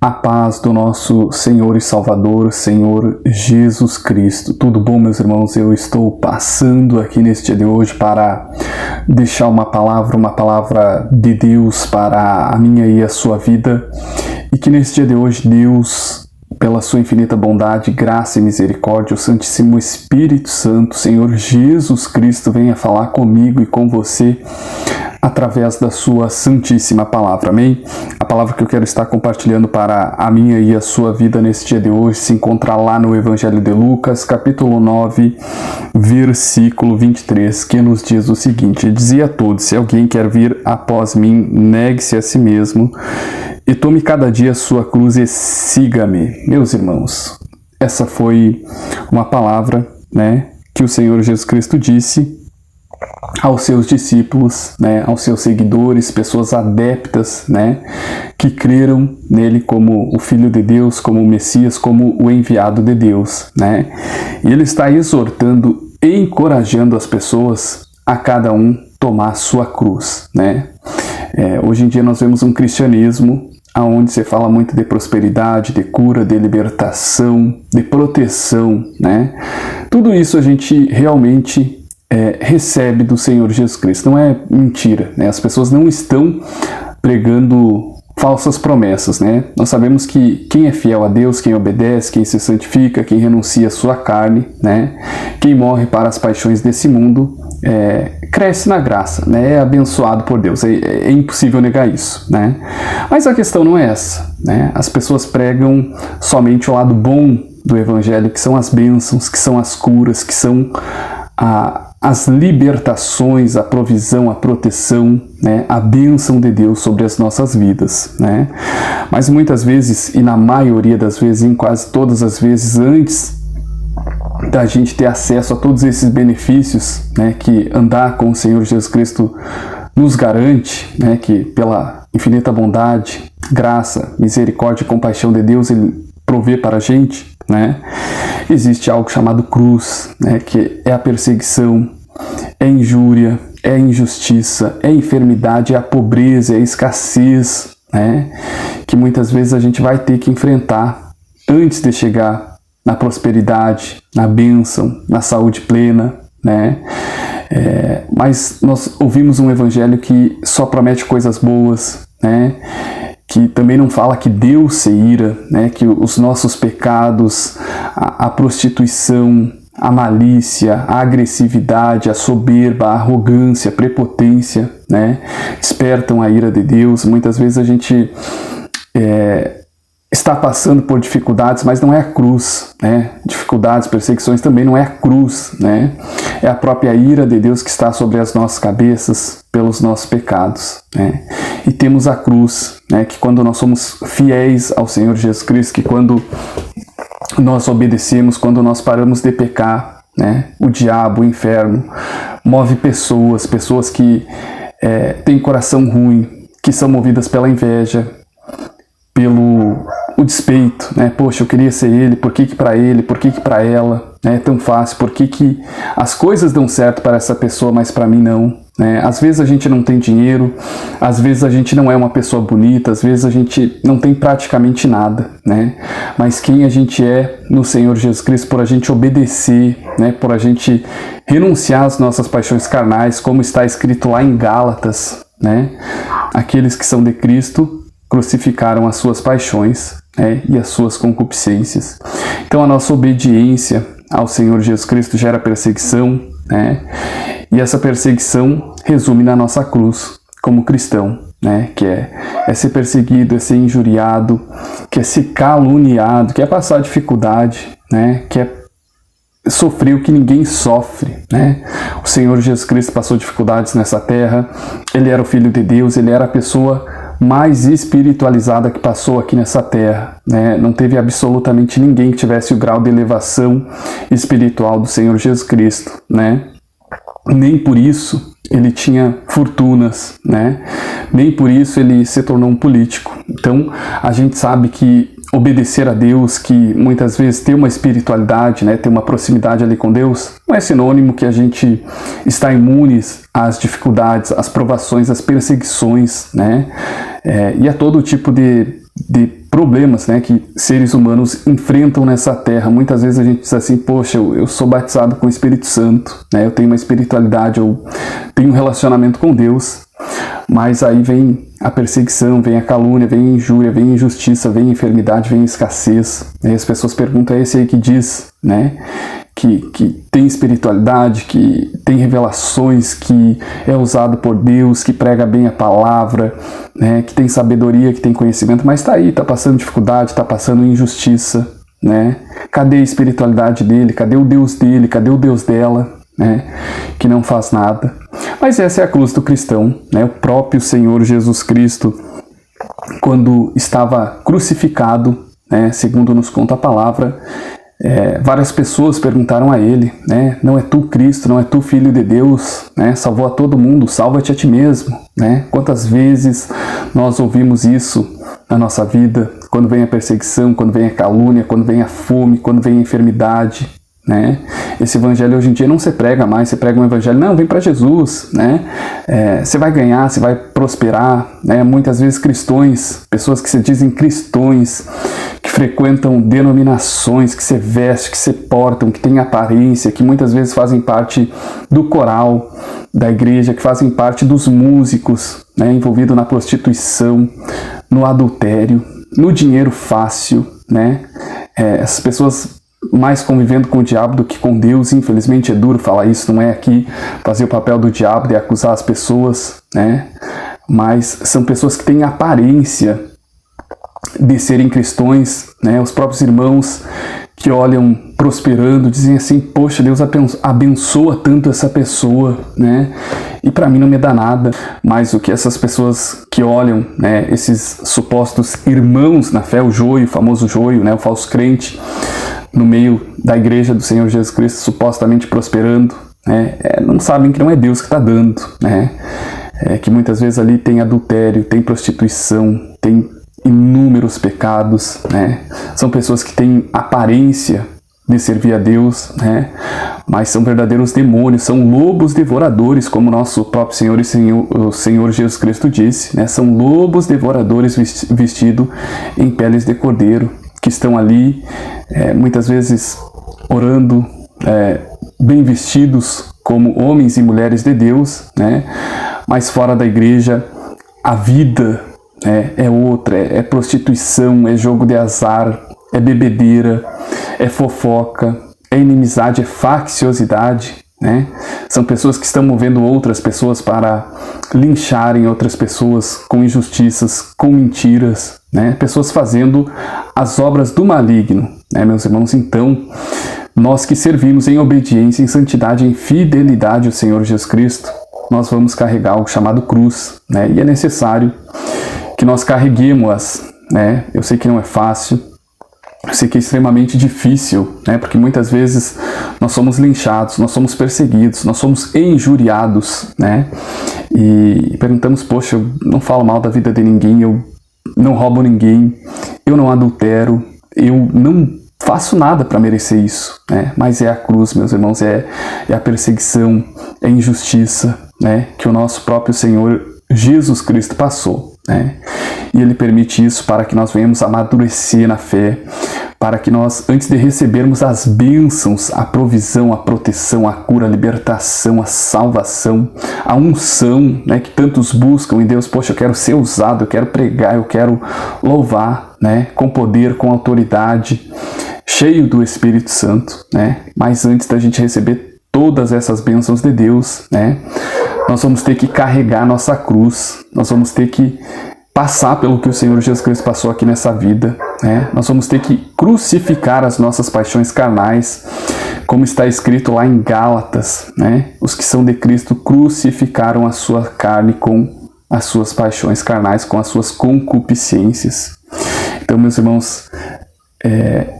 A paz do nosso Senhor e Salvador, Senhor Jesus Cristo. Tudo bom, meus irmãos? Eu estou passando aqui neste dia de hoje para deixar uma palavra de Deus para a minha e a sua vida. E que neste dia de hoje Deus, pela sua infinita bondade, graça e misericórdia, o Santíssimo Espírito Santo, Senhor Jesus Cristo, venha falar comigo e com você através da sua santíssima palavra, amém? A palavra que eu quero estar compartilhando para a minha e a sua vida nesse dia de hoje se encontra lá no Evangelho de Lucas, capítulo 9, versículo 23, que nos diz o seguinte: dizia a todos, se alguém quer vir após mim, negue-se a si mesmo e tome cada dia a sua cruz e siga-me. Meus irmãos, essa foi uma palavra, que o Senhor Jesus Cristo disse aos seus discípulos, aos seus seguidores, pessoas adeptas, que creram nele como o Filho de Deus, como o Messias, como o enviado de Deus, E ele está exortando e encorajando as pessoas a cada um tomar sua cruz, Hoje em dia nós vemos um cristianismo onde se fala muito de prosperidade, de cura, de libertação, de proteção, Tudo isso a gente realmente recebe do Senhor Jesus Cristo. Não é mentira, As pessoas não estão pregando falsas promessas, Nós sabemos que quem é fiel a Deus, quem obedece, quem se santifica, quem renuncia à sua carne, quem morre para as paixões desse mundo, cresce na graça, é abençoado por Deus. É impossível negar isso, Mas a questão não é essa, As pessoas pregam somente o lado bom do Evangelho, que são as bênçãos, que são as curas, que são as libertações, a provisão, a proteção, a bênção de Deus sobre as nossas vidas, Mas muitas vezes, e na maioria das vezes, em quase todas as vezes, antes da gente ter acesso a todos esses benefícios, que andar com o Senhor Jesus Cristo nos garante, que pela infinita bondade, graça, misericórdia e compaixão de Deus, Ele provê para a gente, existe algo chamado cruz, que é a perseguição, é a injúria, é a injustiça, é a enfermidade, é a pobreza, é a escassez, que muitas vezes a gente vai ter que enfrentar antes de chegar na prosperidade, na bênção, na saúde plena, mas nós ouvimos um evangelho que só promete coisas boas, que também não fala que Deus se ira, que os nossos pecados, a prostituição, a malícia, a agressividade, a soberba, a arrogância, a prepotência, despertam a ira de Deus. Muitas vezes a gente está passando por dificuldades, mas não é a cruz, Dificuldades, perseguições também não é a cruz, É a própria ira de Deus que está sobre as nossas cabeças pelos nossos pecados, E temos a cruz, que quando nós somos fiéis ao Senhor Jesus Cristo, que quando nós obedecemos, quando nós paramos de pecar, o diabo, o inferno, move pessoas que têm coração ruim, que são movidas pela inveja, pelo o despeito, Poxa, eu queria ser ele, por que para ele, por que para ela, É tão fácil, por que as coisas dão certo para essa pessoa, mas para mim não, Às vezes a gente não tem dinheiro, às vezes a gente não é uma pessoa bonita, às vezes a gente não tem praticamente nada, Mas quem a gente é no Senhor Jesus Cristo, por a gente obedecer, por a gente renunciar às nossas paixões carnais, como está escrito lá em Gálatas, Aqueles que são de Cristo crucificaram as suas paixões, e as suas concupiscências. Então a nossa obediência ao Senhor Jesus Cristo gera perseguição, e essa perseguição resume na nossa cruz como cristão, que é ser perseguido, é ser injuriado, que é ser caluniado, que é passar dificuldade, que é sofrer o que ninguém sofre, O Senhor Jesus Cristo passou dificuldades nessa terra, Ele era o Filho de Deus, Ele era a pessoa mais espiritualizada que passou aqui nessa terra, Não teve absolutamente ninguém que tivesse o grau de elevação espiritual do Senhor Jesus Cristo, Nem por isso ele tinha fortunas, Nem por isso ele se tornou um político. Então a gente sabe que obedecer a Deus, que muitas vezes ter uma espiritualidade, ter uma proximidade ali com Deus, não é sinônimo que a gente está imunes às dificuldades, às provações, às perseguições, e a todo tipo de problemas, né, que seres humanos enfrentam nessa terra. Muitas vezes a gente diz assim, poxa, eu sou batizado com o Espírito Santo, né, eu tenho uma espiritualidade, eu tenho um relacionamento com Deus, mas aí vem a perseguição, vem a calúnia, vem a injúria, vem a injustiça, vem a enfermidade, vem a escassez. E as pessoas perguntam, é esse aí que diz, né, que tem espiritualidade, que tem revelações, que é usado por Deus, que prega bem a palavra, né, que tem sabedoria, que tem conhecimento, mas está aí, está passando dificuldade, está passando injustiça, né? Cadê a espiritualidade dele? Cadê o Deus dele? Cadê o Deus dela? Né? Que não faz nada. Mas essa é a cruz do cristão, né? O próprio Senhor Jesus Cristo, quando estava crucificado, né, segundo nos conta a palavra, várias pessoas perguntaram a ele, né, não é tu Cristo, não é tu Filho de Deus, né, salvou a todo mundo, salva-te a ti mesmo, né? Quantas vezes nós ouvimos isso na nossa vida, quando vem a perseguição, quando vem a calúnia, quando vem a fome, quando vem a enfermidade, né? Esse evangelho hoje em dia não se prega mais, você prega um evangelho, não, vem para Jesus, né? Você vai ganhar, você vai prosperar, né? Muitas vezes cristãos, pessoas que se dizem cristãos, que frequentam denominações, que se vestem, que se portam, que têm aparência, que muitas vezes fazem parte do coral da igreja, que fazem parte dos músicos, né? Envolvidos na prostituição, no adultério, no dinheiro fácil, né? Essas pessoas mais convivendo com o diabo do que com Deus. Infelizmente é duro falar isso, não é aqui fazer o papel do diabo de acusar as pessoas, né? Mas são pessoas que têm aparência de serem cristãos, né? Os próprios irmãos que olham prosperando dizem assim, poxa, Deus abençoa tanto essa pessoa, né? E para mim não me dá nada. Mas o que essas pessoas que olham, né, esses supostos irmãos na fé, o joio, o famoso joio, né, o falso crente, no meio da igreja do Senhor Jesus Cristo, supostamente prosperando, né, não sabem que não é Deus que está dando, né, que muitas vezes ali tem adultério, tem prostituição, tem inúmeros pecados, né, são pessoas que têm aparência de servir a Deus, né, mas são verdadeiros demônios, são lobos devoradores, como nosso próprio Senhor e o Senhor Jesus Cristo disse, né, são lobos devoradores vestidos em peles de cordeiro, que estão ali, muitas vezes orando, bem vestidos como homens e mulheres de Deus, né? Mas fora da igreja a vida é outra, é prostituição, é jogo de azar, é bebedeira, é fofoca, é inimizade, é facciosidade, né? São pessoas que estão movendo outras pessoas para lincharem outras pessoas com injustiças, com mentiras, né? Pessoas fazendo as obras do maligno, né, meus irmãos? Então, nós que servimos em obediência, em santidade, em fidelidade ao Senhor Jesus Cristo, nós vamos carregar algo chamado cruz, né? E é necessário que nós carreguemos-as, né? Eu sei que não é fácil, eu sei que é extremamente difícil, né? Porque muitas vezes nós somos linchados, nós somos perseguidos, nós somos injuriados, né? E perguntamos, poxa, eu não falo mal da vida de ninguém, eu não roubo ninguém, eu não adultero, eu não faço nada para merecer isso, né? Mas é a cruz, meus irmãos, é a perseguição, é a injustiça, né? Que o nosso próprio Senhor Jesus Cristo passou, né? E Ele permite isso para que nós venhamos amadurecer na fé, para que nós, antes de recebermos as bênçãos, a provisão, a proteção, a cura, a libertação, a salvação, a unção, né, que tantos buscam em Deus, poxa, eu quero ser usado, eu quero pregar, eu quero louvar, né, com poder, com autoridade, cheio do Espírito Santo, né? Mas antes da gente receber todas essas bênçãos de Deus, né, nós vamos ter que carregar nossa cruz, nós vamos ter que passar pelo que o Senhor Jesus Cristo passou aqui nessa vida, né? Nós vamos ter que crucificar as nossas paixões carnais, como está escrito lá em Gálatas, né? Os que são de Cristo crucificaram a sua carne com as suas paixões carnais, com as suas concupiscências. Então, meus irmãos,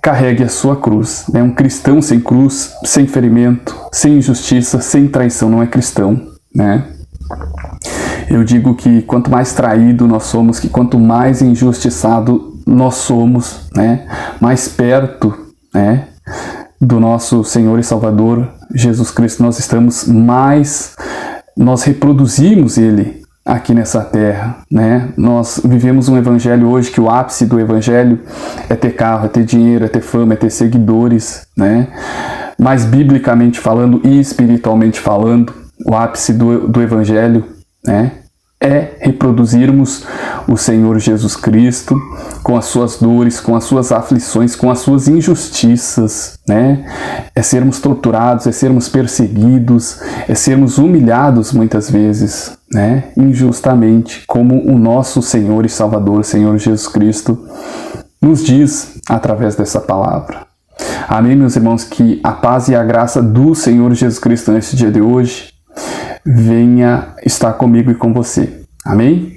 carregue a sua cruz, né? Um cristão sem cruz, sem ferimento, sem injustiça, sem traição não é cristão, né? Eu digo que quanto mais traído nós somos, que quanto mais injustiçado nós somos, né, mais perto, né, do nosso Senhor e Salvador Jesus Cristo nós estamos, mais nós reproduzimos Ele aqui nessa terra, né? Nós vivemos um evangelho hoje que o ápice do evangelho é ter carro, é ter dinheiro, é ter fama, é ter seguidores, né? Mas biblicamente falando e espiritualmente falando, o ápice do evangelho, né, é reproduzirmos o Senhor Jesus Cristo com as suas dores, com as suas aflições, com as suas injustiças, né? É sermos torturados, é sermos perseguidos, é sermos humilhados muitas vezes, né? Injustamente, como o nosso Senhor e Salvador, Senhor Jesus Cristo, nos diz através dessa palavra. Amém, meus irmãos, que a paz e a graça do Senhor Jesus Cristo nesse dia de hoje venha estar comigo e com você. Amém?